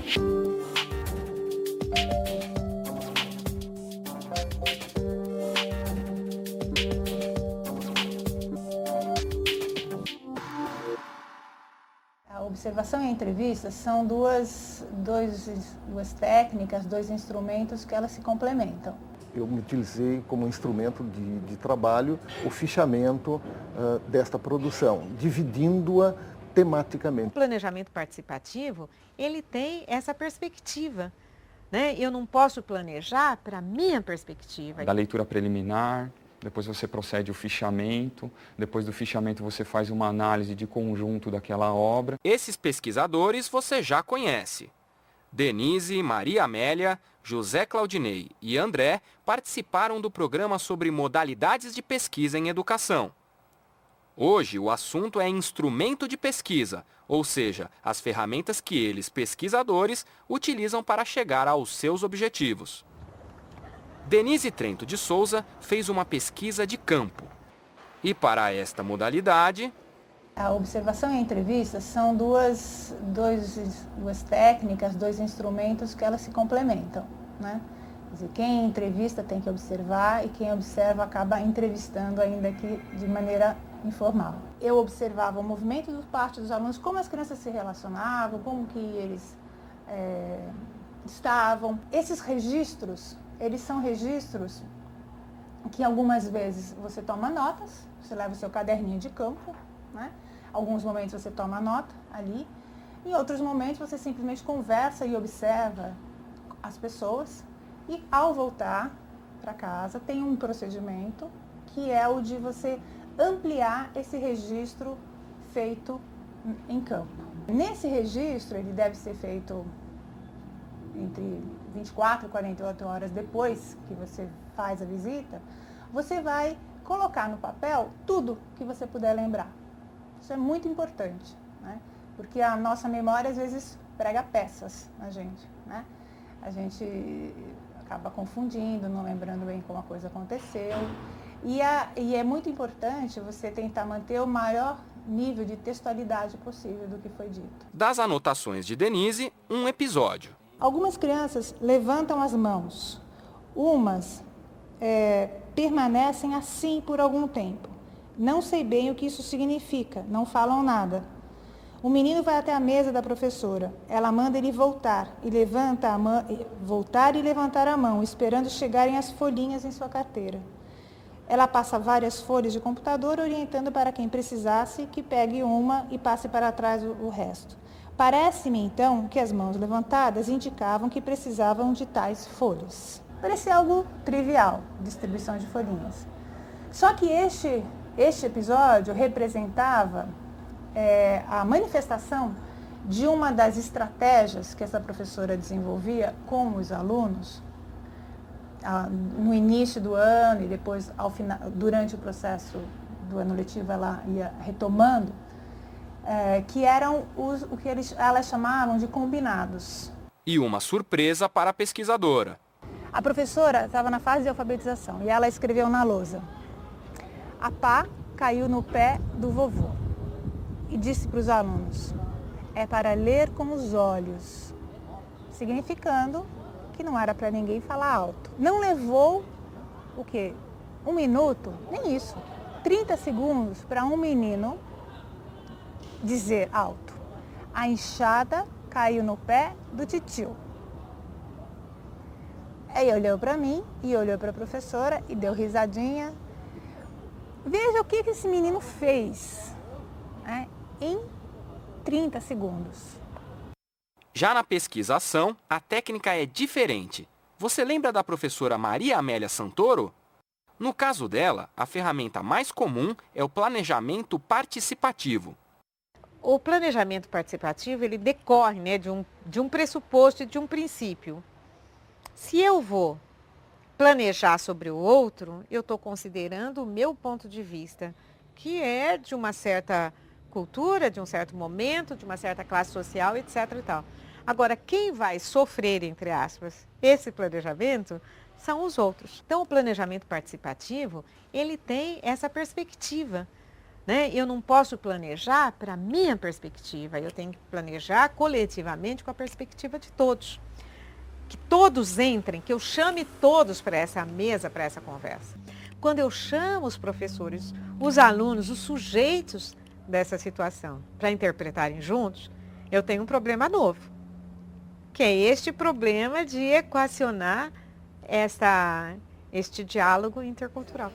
A observação e a entrevista são duas técnicas, dois instrumentos que elas se complementam. Eu me utilizei como instrumento de trabalho o fichamento desta produção, dividindo-a tematicamente. O planejamento participativo, ele tem essa perspectiva, né? Eu não posso planejar para a minha perspectiva. Da leitura preliminar, depois você procede o fichamento, depois do fichamento você faz uma análise de conjunto daquela obra. Esses pesquisadores você já conhece. Denise, Maria Amélia, José Claudinei e André participaram do programa sobre modalidades de pesquisa em educação. Hoje o assunto é instrumento de pesquisa, ou seja, as ferramentas que eles, pesquisadores, utilizam para chegar aos seus objetivos. Denise Trento de Souza fez uma pesquisa de campo. E para esta modalidade... A observação e a entrevista são duas técnicas, dois instrumentos que elas se complementam, né? Quer dizer, quem entrevista tem que observar e quem observa acaba entrevistando ainda que de maneira informal. Eu observava o movimento por parte dos alunos, como as crianças se relacionavam, como que eles estavam. Esses registros, eles são registros que algumas vezes você toma notas, você leva o seu caderninho de campo, né? Alguns momentos você toma nota ali, em outros momentos você simplesmente conversa e observa as pessoas e ao voltar para casa tem um procedimento que é o de você ampliar esse registro feito em campo. Nesse registro, ele deve ser feito entre 24 e 48 horas depois que você faz a visita, você vai colocar no papel tudo que você puder lembrar. Isso é muito importante, né? Porque a nossa memória às vezes prega peças na gente, né? A gente acaba confundindo, não lembrando bem como a coisa aconteceu. E é muito importante você tentar manter o maior nível de textualidade possível do que foi dito. Das anotações de Denise, um episódio. Algumas crianças levantam as mãos, umas permanecem assim por algum tempo. Não sei bem o que isso significa, não falam nada. O menino vai até a mesa da professora. Ela manda ele voltar e levantar a mão, esperando chegarem as folhinhas em sua carteira. Ela passa várias folhas de computador, orientando para quem precisasse que pegue uma e passe para trás o resto. Parece-me, então, que as mãos levantadas indicavam que precisavam de tais folhas. Parecia algo trivial, distribuição de folhinhas. Só que este episódio representava a manifestação de uma das estratégias que essa professora desenvolvia com os alunos no inío do ano e depois durante o processo do ano letivo ela ia retomando, que eram o que elas chamavam de combinados. E uma surpresa para a pesquisadora. A professora estava na fase de alfabetização e ela escreveu na lousa: a pá caiu no pé do vovô e disse para os alunos: é para ler com os olhos, significando que não era para ninguém falar alto. Não levou o quê? 1 minuto? Nem isso. 30 segundos para um menino dizer alto: a enxada caiu no pé do titio. Aí olhou para mim e olhou para a professora e deu risadinha. Veja o que esse menino fez, né, em 30 segundos. Já na pesquisação, a técnica é diferente. Você lembra da professora Maria Amélia Santoro? No caso dela, a ferramenta mais comum é o planejamento participativo. O planejamento participativo, ele decorre, né, de um pressuposto e de um princípio. Se eu vou planejar sobre o outro, eu estou considerando o meu ponto de vista, que é de uma certa cultura, de um certo momento, de uma certa classe social, etc. e tal. Agora, quem vai sofrer, entre aspas, esse planejamento são os outros. Então, o planejamento participativo, ele tem essa perspectiva, né? Eu não posso planejar para a minha perspectiva, eu tenho que planejar coletivamente com a perspectiva de todos. Que todos entrem, que eu chame todos para essa mesa, para essa conversa. Quando eu chamo os professores, os alunos, os sujeitos dessa situação para interpretarem juntos, eu tenho um problema novo, que é este problema de equacionar este diálogo intercultural.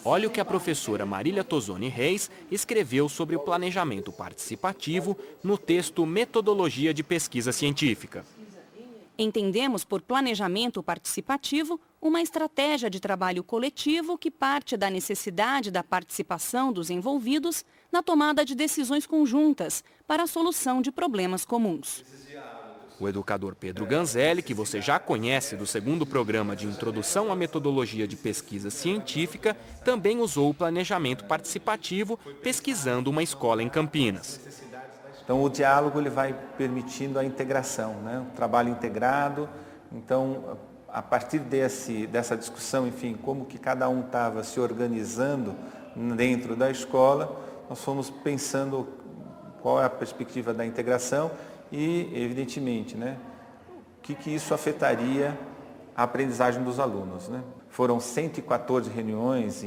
Olha o que a professora Marília Tozoni Reis escreveu sobre o planejamento participativo no texto Metodologia de Pesquisa Científica. Entendemos por planejamento participativo uma estratégia de trabalho coletivo que parte da necessidade da participação dos envolvidos na tomada de decisões conjuntas para a solução de problemas comuns. O educador Pedro Ganzelli, que você já conhece do segundo programa de Introdução à Metodologia de Pesquisa Científica, também usou o planejamento participativo pesquisando uma escola em Campinas. Então, o diálogo ele vai permitindo a integração, né? O trabalho integrado. Então, a partir dessa discussão, enfim, como que cada um estava se organizando dentro da escola, nós fomos pensando qual é a perspectiva da integração e, evidentemente, né, o que isso afetaria a aprendizagem dos alunos, né? Foram 114 reuniões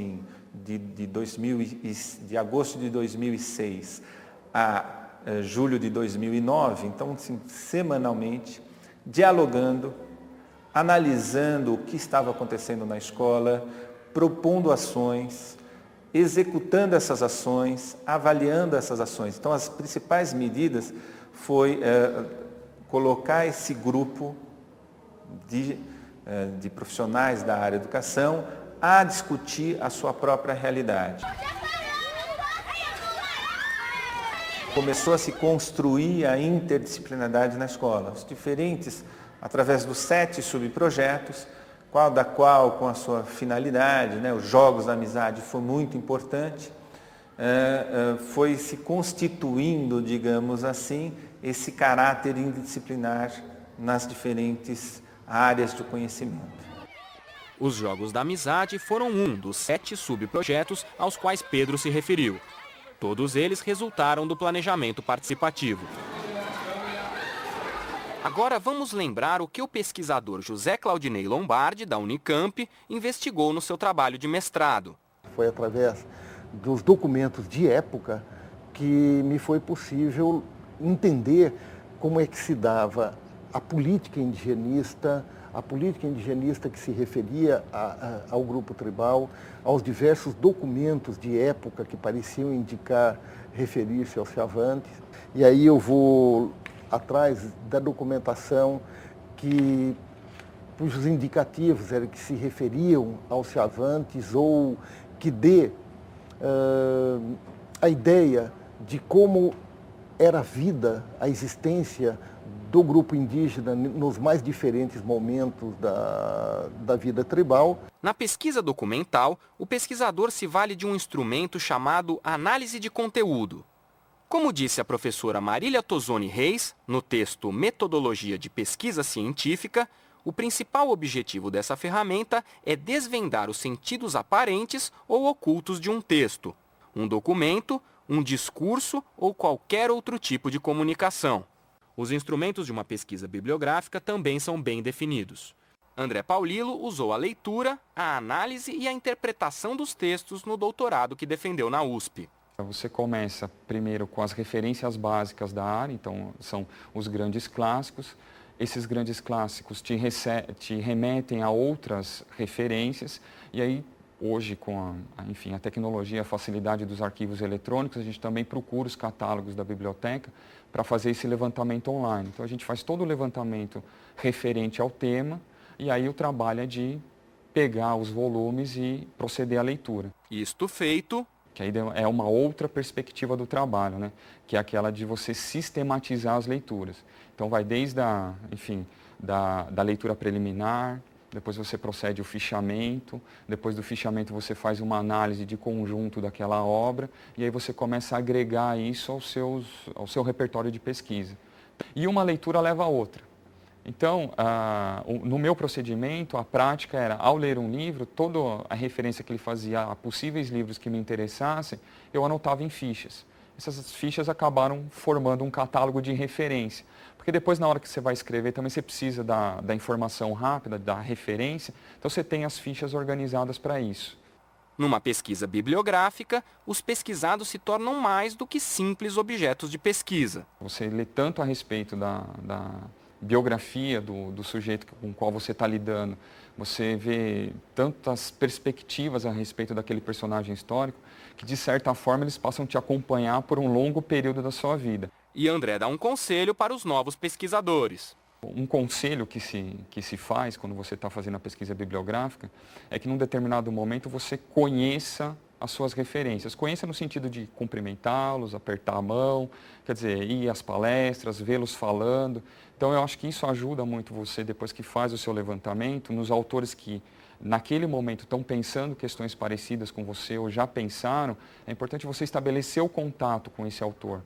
de agosto de 2006 a julho de 2009, então, assim, semanalmente, dialogando, analisando o que estava acontecendo na escola, propondo ações, executando essas ações, avaliando essas ações. Então, as principais medidas foi colocar esse grupo de profissionais da área de educação a discutir a sua própria realidade. Começou a se construir a interdisciplinaridade na escola, os diferentes, através dos 7 subprojetos, qual com a sua finalidade, né? Os jogos da amizade foi muito importante, foi se constituindo, digamos assim, esse caráter interdisciplinar nas diferentes áreas do conhecimento. Os Jogos da Amizade foram um dos 7 subprojetos aos quais Pedro se referiu. Todos eles resultaram do planejamento participativo. Agora vamos lembrar o que o pesquisador José Claudinei Lombardi, da Unicamp, investigou no seu trabalho de mestrado. Foi através dos documentos de época que me foi possível entender como é que se dava a política indigenista que se referia ao grupo tribal, aos diversos documentos de época que pareciam indicar, referir-se aos Chavantes. E aí eu vou atrás da documentação cujos indicativos eram que se referiam aos Chavantes ou que dê a ideia de como era a vida, a existência do grupo indígena nos mais diferentes momentos da vida tribal. Na pesquisa documental, o pesquisador se vale de um instrumento chamado análise de conteúdo. Como disse a professora Marília Tozoni Reis, no texto Metodologia de Pesquisa Científica, o principal objetivo dessa ferramenta é desvendar os sentidos aparentes ou ocultos de um texto, um documento, um discurso ou qualquer outro tipo de comunicação. Os instrumentos de uma pesquisa bibliográfica também são bem definidos. André Paulillo usou a leitura, a análise e a interpretação dos textos no doutorado que defendeu na USP. Você começa primeiro com as referências básicas da área, então são os grandes clássicos. Esses grandes clássicos te remetem a outras referências e aí hoje com a tecnologia, a facilidade dos arquivos eletrônicos, a gente também procura os catálogos da biblioteca para fazer esse levantamento online. Então a gente faz todo o levantamento referente ao tema e aí o trabalho é de pegar os volumes e proceder à leitura. Isto feito, que aí é uma outra perspectiva do trabalho, né? Que é aquela de você sistematizar as leituras. Então vai desde da leitura preliminar, depois você procede ao fichamento, depois do fichamento você faz uma análise de conjunto daquela obra e aí você começa a agregar isso ao seu repertório de pesquisa. E uma leitura leva a outra. Então, no meu procedimento, a prática era, ao ler um livro, toda a referência que ele fazia a possíveis livros que me interessassem, eu anotava em fichas. Essas fichas acabaram formando um catálogo de referência. Porque depois, na hora que você vai escrever, também você precisa da informação rápida, da referência, então você tem as fichas organizadas para isso. Numa pesquisa bibliográfica, os pesquisados se tornam mais do que simples objetos de pesquisa. Você lê tanto a respeito da biografia do sujeito com o qual você está lidando, você vê tantas perspectivas a respeito daquele personagem histórico, que de certa forma eles passam a te acompanhar por um longo período da sua vida. E André dá um conselho para os novos pesquisadores. Um conselho que se faz quando você está fazendo a pesquisa bibliográfica é que num determinado momento você conheça as suas referências. Conheça no sentido de cumprimentá-los, apertar a mão, quer dizer, ir às palestras, vê-los falando. Então eu acho que isso ajuda muito você, depois que faz o seu levantamento, nos autores que naquele momento estão pensando questões parecidas com você ou já pensaram, é importante você estabelecer o contato com esse autor.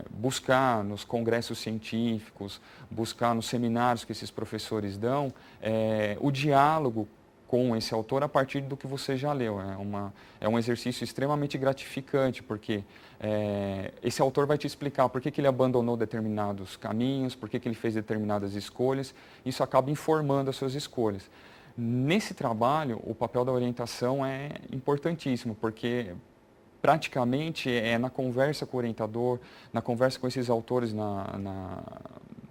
Buscar nos congressos científicos, buscar nos seminários que esses professores dão, o diálogo com esse autor a partir do que você já leu. É um exercício extremamente gratificante, porque esse autor vai te explicar por que ele abandonou determinados caminhos, por que ele fez determinadas escolhas. Isso acaba informando as suas escolhas. Nesse trabalho, o papel da orientação é importantíssimo, porque praticamente é na conversa com o orientador, na conversa com esses autores,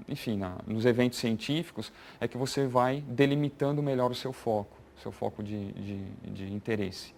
enfim, nos eventos científicos, é que você vai delimitando melhor o seu foco de interesse.